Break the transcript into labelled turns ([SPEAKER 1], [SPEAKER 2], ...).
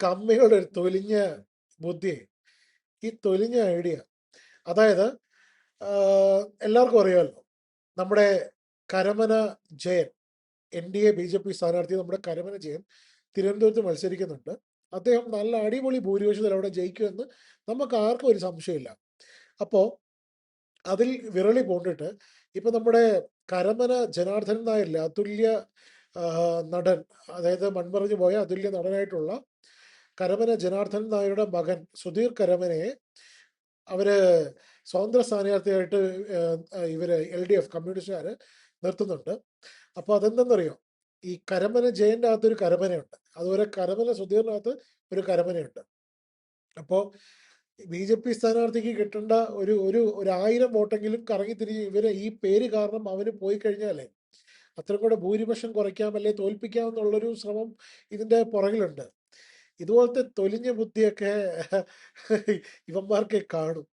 [SPEAKER 1] കമ്മികളുടെ ഒരു തൊലിഞ്ഞ ബുദ്ധി, ഈ തൊലിഞ്ഞ ഐഡിയ. അതായത് എല്ലാവർക്കും അറിയാമല്ലോ, നമ്മുടെ കരമന ജയൻ, NDA BJP സ്ഥാനാർത്ഥി നമ്മുടെ കരമന ജയൻ തിരുവനന്തപുരത്ത് മത്സരിക്കുന്നുണ്ട്. അദ്ദേഹം നല്ല അടിപൊളി ഭൂരിപക്ഷത്തിൽ അവിടെ ജയിക്കുമെന്ന് നമുക്ക് ആർക്കും ഒരു സംശയമില്ല. അപ്പോൾ അതിൽ വിരളി പൂണ്ടിട്ട് ഇപ്പം നമ്മുടെ കരമന ജനാർദ്ദനൻ നായരില്ലേ, അതുല്യ നടൻ, അതായത് മൺമറഞ്ഞു പോയ അതുല്യ നടനായിട്ടുള്ള കരമന ജനാർദ്ദനൻ നായരുടെ മകൻ സുധീർ കരമനയെ അവര് സ്വതന്ത്ര സ്ഥാനാർത്ഥിയായിട്ട് ഇവര് LDF കമ്മ്യൂണിസ്റ്റുകാർ നിർത്തുന്നുണ്ട്. അപ്പോൾ അതെന്തെന്നറിയോ, ഈ കരമന ജയൻ്റെ അകത്തൊരു കരമനയുണ്ട്, അതുപോലെ കരമന സുധീറിനകത്ത് ഒരു കരമനയുണ്ട്. അപ്പോൾ BJP സ്ഥാനാർത്ഥിക്ക് കിട്ടേണ്ട ഒരു ഒരു 1000 വോട്ടെങ്കിലും കറങ്ങി തിരിഞ്ഞ് ഇവര് ഈ പേര് കാരണം അവന് പോയി കഴിഞ്ഞാലേ അത്രയും കൂടെ ഭൂരിപക്ഷം കുറയ്ക്കാം, അല്ലെ തോൽപ്പിക്കാം എന്നുള്ളൊരു ശ്രമം ഇതിൻ്റെ പുറകിലുണ്ട്. ഇതുപോലത്തെ തൊലിഞ്ഞ ബുദ്ധിയൊക്കെ ഇവന്മാർക്ക് കാണും.